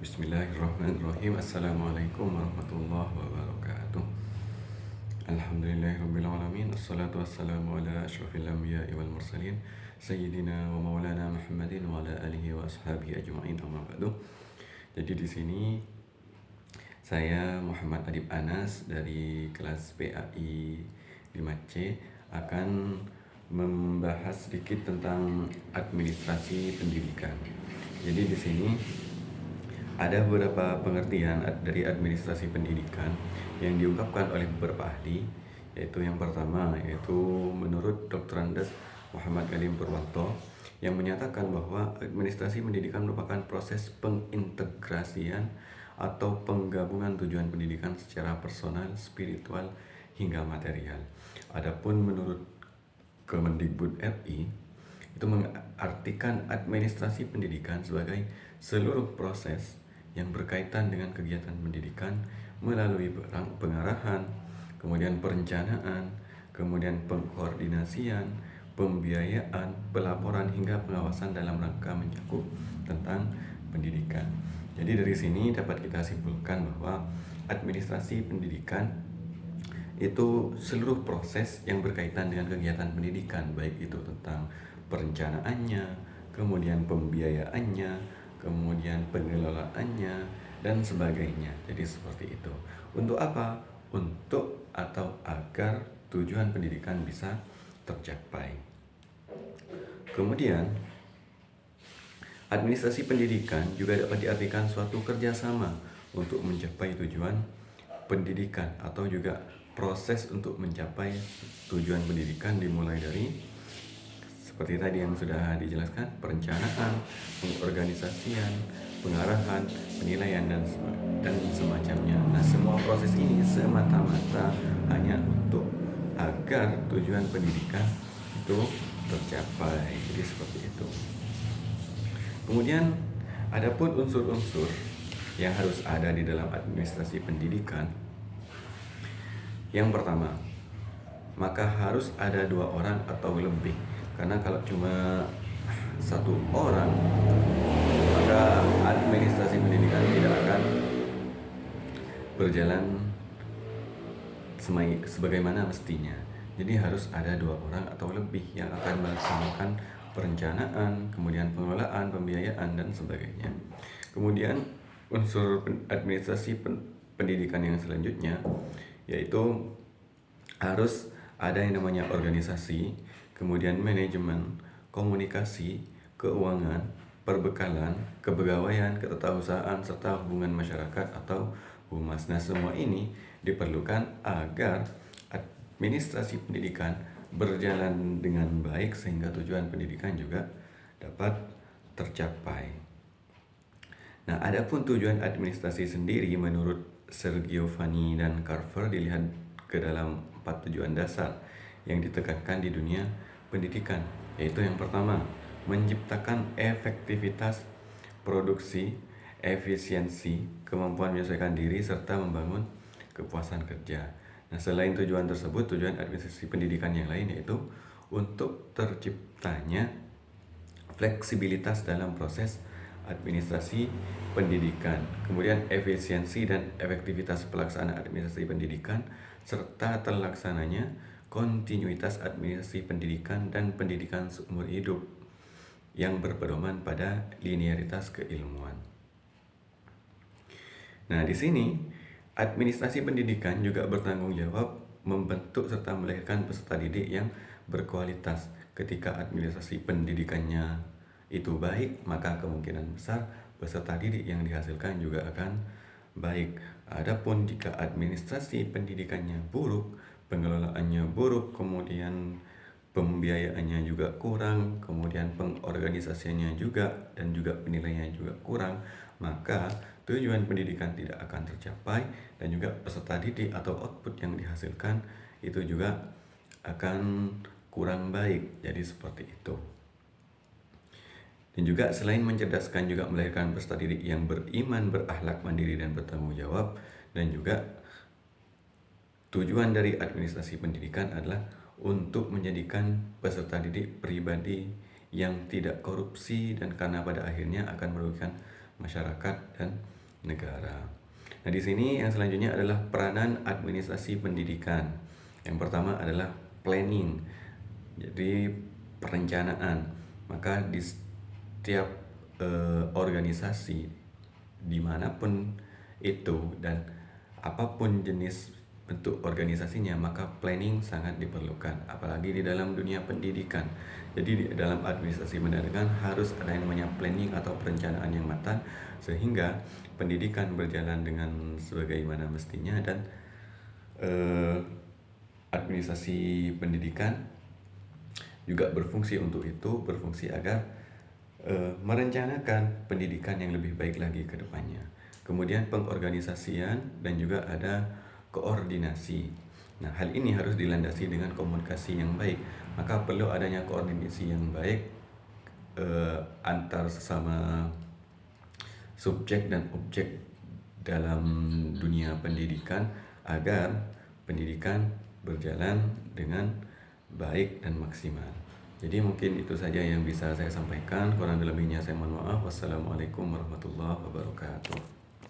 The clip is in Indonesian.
Bismillahirrahmanirrahim. Assalamualaikum warahmatullahi wabarakatuh. Alhamdulillahirrabbilalamin. Assalatu wassalamu ala ashrafil anbiya'i wal mursalin Sayyidina wa maulana Muhammadin wa ala alihi wa ashabihi ajma'in, amma ba'du. Jadi di sini saya Muhammad Adib Anas dari kelas PAI 5C akan membahas sedikit tentang administrasi pendidikan. Jadi di sini ada beberapa pengertian dari administrasi pendidikan yang diungkapkan oleh beberapa ahli, yaitu yang pertama yaitu menurut Dr. Andes Muhammad Galim Purwanto yang menyatakan bahwa administrasi pendidikan merupakan proses pengintegrasian atau penggabungan tujuan pendidikan secara personal, spiritual, hingga material. Adapun menurut Kemendikbud RI itu mengartikan administrasi pendidikan sebagai seluruh proses yang berkaitan dengan kegiatan pendidikan melalui pengarahan, kemudian perencanaan, kemudian pengkoordinasian, pembiayaan, pelaporan hingga pengawasan dalam rangka mencakup tentang pendidikan. Jadi dari sini dapat kita simpulkan bahwa administrasi pendidikan itu seluruh proses yang berkaitan dengan kegiatan pendidikan, baik itu tentang perencanaannya, kemudian pembiayaannya, kemudian pengelolaannya, dan sebagainya. Jadi seperti itu. Untuk apa? Untuk atau agar tujuan pendidikan bisa tercapai. Kemudian, administrasi pendidikan juga dapat diartikan suatu kerjasama untuk mencapai tujuan pendidikan atau juga proses untuk mencapai tujuan pendidikan dimulai dari seperti tadi yang sudah dijelaskan, perencanaan, pengorganisasian, pengarahan, penilaian, dan semacamnya. Nah, semua proses ini semata-mata hanya untuk agar tujuan pendidikan itu tercapai. Jadi seperti itu. Kemudian, adapun unsur-unsur yang harus ada di dalam administrasi pendidikan. Yang pertama, maka harus ada 2 orang atau lebih. Karena kalau cuma 1 orang, maka administrasi pendidikan tidak akan berjalan sebagaimana mestinya. Jadi harus ada 2 orang atau lebih yang akan melaksanakan perencanaan, kemudian pengelolaan, pembiayaan, dan sebagainya. Kemudian unsur administrasi pendidikan yang selanjutnya yaitu harus ada yang namanya organisasi, kemudian manajemen, komunikasi, keuangan, perbekalan, kepegawaian, ketatahuasaan, serta hubungan masyarakat atau humas. Nah, semua ini diperlukan agar administrasi pendidikan berjalan dengan baik sehingga tujuan pendidikan juga dapat tercapai. Nah, adapun tujuan administrasi sendiri menurut Sergio Fani dan Carver dilihat ke dalam 4 tujuan dasar yang ditekankan di dunia pendidikan, yaitu yang pertama, menciptakan efektivitas produksi, efisiensi, kemampuan menyesuaikan diri, serta membangun kepuasan kerja. Nah, selain tujuan tersebut, tujuan administrasi pendidikan yang lain yaitu untuk terciptanya fleksibilitas dalam proses administrasi pendidikan, kemudian efisiensi dan efektivitas pelaksanaan administrasi pendidikan, serta terlaksananya kontinuitas administrasi pendidikan dan pendidikan seumur hidup yang berpedoman pada linearitas keilmuan. Nah, di sini administrasi pendidikan juga bertanggung jawab membentuk serta melahirkan peserta didik yang berkualitas. Ketika administrasi pendidikannya itu baik, maka kemungkinan besar peserta didik yang dihasilkan juga akan baik. Adapun jika administrasi pendidikannya buruk, pengelolaannya buruk, kemudian pembiayaannya juga kurang, kemudian pengorganisasiannya juga, dan juga penilaiannya juga kurang, maka tujuan pendidikan tidak akan tercapai dan juga peserta didik atau output yang dihasilkan itu juga akan kurang baik. Jadi seperti itu. Dan juga selain mencerdaskan juga melahirkan peserta didik yang beriman, berakhlak mandiri, dan bertanggung jawab. Dan juga tujuan dari administrasi pendidikan adalah untuk menjadikan peserta didik pribadi yang tidak korupsi dan karena pada akhirnya akan merugikan masyarakat, dan negara. Nah, di sini yang selanjutnya adalah peranan administrasi pendidikan. Yang pertama adalah planning, jadi perencanaan. Maka di setiap organisasi dimanapun itu dan apapun jenis bentuk organisasinya, maka planning sangat diperlukan, apalagi di dalam dunia pendidikan. Jadi di dalam administrasi pendidikan harus ada yang namanya planning atau perencanaan yang matang, sehingga pendidikan berjalan dengan sebagaimana mestinya, dan administrasi pendidikan juga berfungsi untuk itu, berfungsi agar merencanakan pendidikan yang lebih baik lagi ke depannya. Kemudian pengorganisasian dan juga ada koordinasi. Nah, hal ini harus dilandasi dengan komunikasi yang baik. Maka perlu adanya koordinasi yang baik antar sesama subjek dan objek dalam dunia pendidikan, agar pendidikan berjalan dengan baik dan maksimal. Jadi mungkin itu saja yang bisa saya sampaikan. Kurang lebihnya saya mohon maaf. Wassalamualaikum warahmatullahi wabarakatuh.